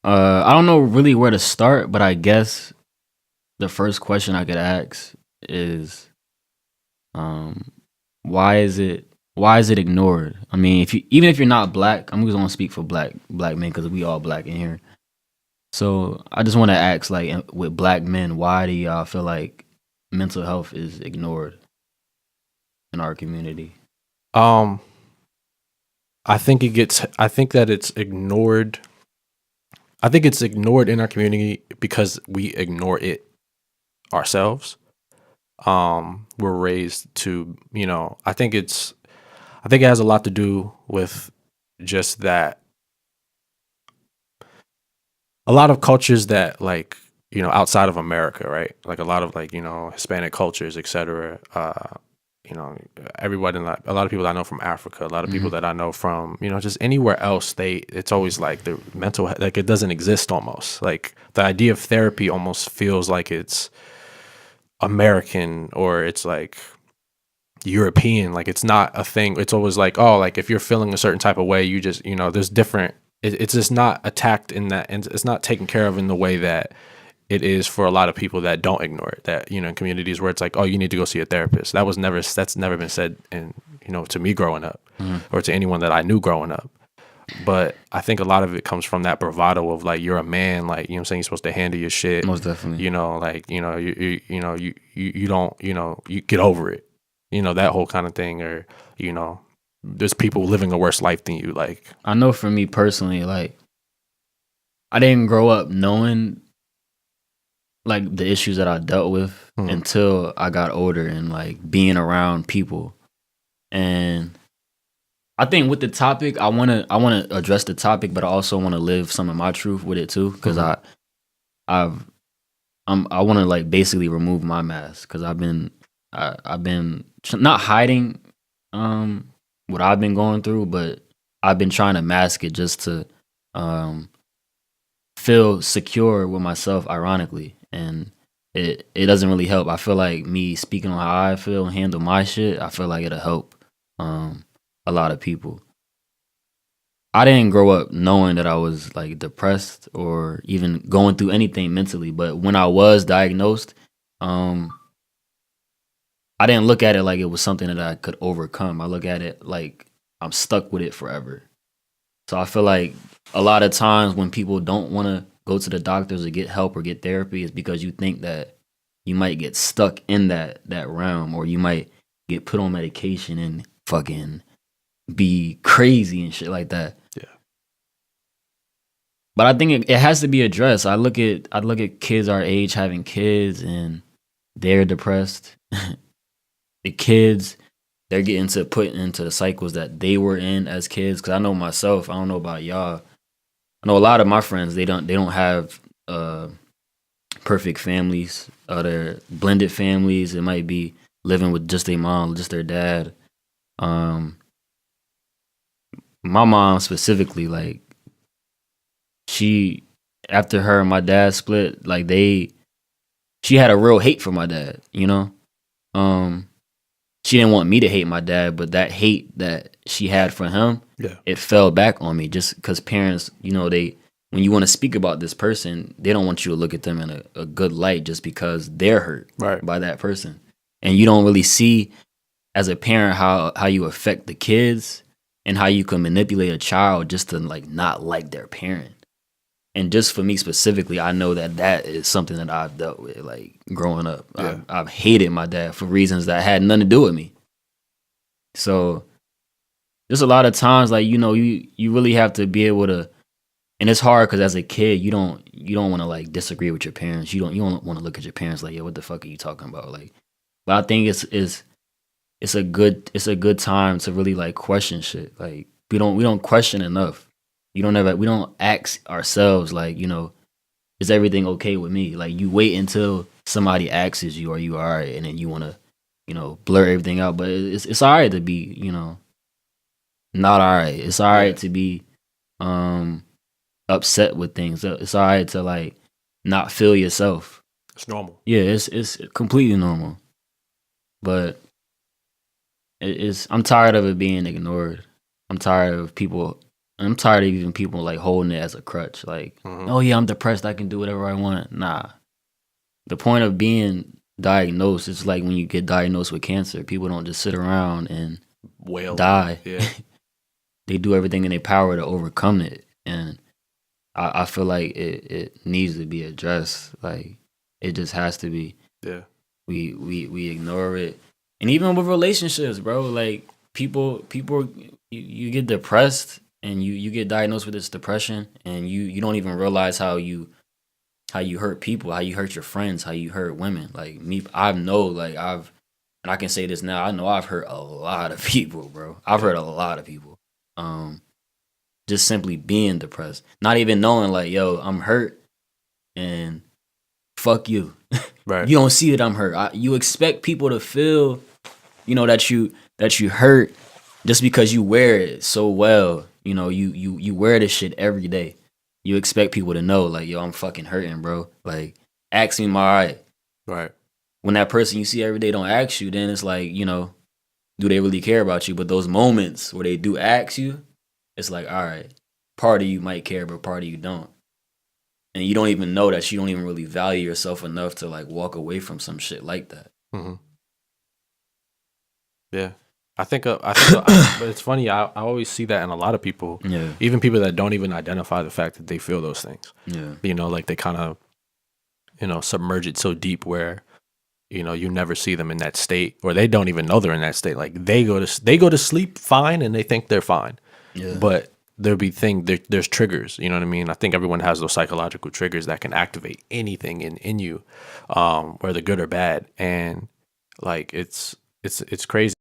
I don't know really where to start, but I guess the first question I could ask is, um, why is it why is it ignored? I mean, if you even if you're not black, I'm just gonna speak for black men because we all black in here. So I just want to ask, like, with black men, why do y'all feel like mental health is ignored in our community? Um, I think that it's ignored. I think it's ignored in our community because we ignore it ourselves. We're raised to, I think it has a lot to do with just that a lot of cultures that outside of America, right? Like a lot of Hispanic cultures, etc. Everybody, a lot of people that I know from Africa, a lot of people Hmm. that I know from just anywhere else, it's always like the like it doesn't exist almost. Like the idea of therapy almost feels like it's American or it's like European, like it's not a thing. It's always like, oh, like if you're feeling a certain type of way, you just, there's different. It's just not attacked in that, and it's not taken care of in the way that it is for a lot of people that don't ignore it. That in communities where it's like, oh, you need to go see a therapist. That's never been said in to me growing up, Hmm. or to anyone that I knew growing up. But I think a lot of it comes from that bravado of like you're a man, like what I'm saying, you're supposed to handle your shit. Most definitely. You don't you get over it, that whole kind of thing, or there's people living a worse life than you. Like, I know for me personally, like, I didn't grow up knowing like the issues that I dealt with mm, until I got older and like being around people. And I think with the topic, I wanna address the topic, but I also want to live some of my truth with it too, because mhm, I've I want to like basically remove my mask because I've been not hiding um what I've been going through, but I've been trying to mask it just to um feel secure with myself, ironically, and it doesn't really help. I feel like me speaking on how I feel and handle my shit, I feel like it'll help um a lot of people. I didn't grow up knowing that I was like depressed or even going through anything mentally, but when I was diagnosed, um I didn't look at it like it was something that I could overcome. I look at it like I'm stuck with it forever. So I feel like a lot of times when people don't want to go to the doctors or get help or get therapy is because you think that you might get stuck in that realm, or you might get put on medication and fucking be crazy and shit like that. yeah, But I think it has to be addressed. I look at kids our age having kids and they're depressed. The kids, they're getting to put into the cycles that they were in as kids. Cause I know myself, I don't know about y'all. I know a lot of my friends, they don't have perfect families. They're blended families. It might be living with just their mom, just their dad. Um my mom specifically, like, she, after her and my dad split, like, she had a real hate for my dad, you know? Um she didn't want me to hate my dad, but that hate that she had for him, yeah, it fell back on me just because parents, they, when you want to speak about this person, they don't want you to look at them in a good light just because they're hurt right, by that person. And you don't really see as a parent how you affect the kids and how you can manipulate a child just to like not like their parent. And just for me specifically, I know that that is something that I've dealt with, like, growing up. yeah, I've hated my dad for reasons that had nothing to do with me. So there's a lot of times, like, you really have to be able to, and it's hard because as a kid, you don't want to like disagree with your parents. You don't want to look at your parents like, yo, what the fuck are you talking about? Like, but I think it's a good time to really like question shit. Like, we don't question enough. We don't ask ourselves, like, is everything okay with me? Like, you wait until somebody asks you, are you all right? And then you want to, blur everything out. But it's all right to be, not all right. It's all right yeah. to be um upset with things. It's all right to like not feel yourself. It's normal. Yeah, it's completely normal. But I'm tired of it being ignored. I'm tired of people. I'm tired of even people like holding it as a crutch. Like, oh yeah, I'm depressed. I can do whatever I want. Nah. The point of being diagnosed is like when you get diagnosed with cancer, people don't just sit around and Wail. die. Yeah. They do everything in their power to overcome it. And I feel like it needs to be addressed. Like it just has to be. Yeah. We ignore it. And even with relationships, bro, like people you get depressed and you get diagnosed with this depression and you don't even realize how you hurt people, how you hurt your friends, how you hurt women. Like me, I know, like and I can say this now, I know I've hurt a lot of people, bro. I've hurt a lot of people. Just simply being depressed, not even knowing, like, yo, I'm hurt, and fuck you. Right. You don't see that I'm hurt. You expect people to feel, that you hurt just because you wear it so well. You wear this shit every day. You expect people to know, like, yo, I'm fucking hurting, bro. Like, ask me, am I alright? Right. When that person you see every day don't ask you, then it's like, do they really care about you? But those moments where they do ask you, it's like, all right, part of you might care, but part of you don't. And you don't even know that you don't even really value yourself enough to like walk away from some shit like that. Mm-hmm. Yeah. I think, but it's funny. I always see that in a lot of people, even people that don't even identify the fact that they feel those things. Yeah. Like they kind of, submerge it so deep where, you never see them in that state, or they don't even know they're in that state. Like they go to sleep fine and they think they're fine. Yeah. But there'll be there's triggers, you know what I mean? I think everyone has those psychological triggers that can activate anything in you, whether good or bad. And like it's crazy.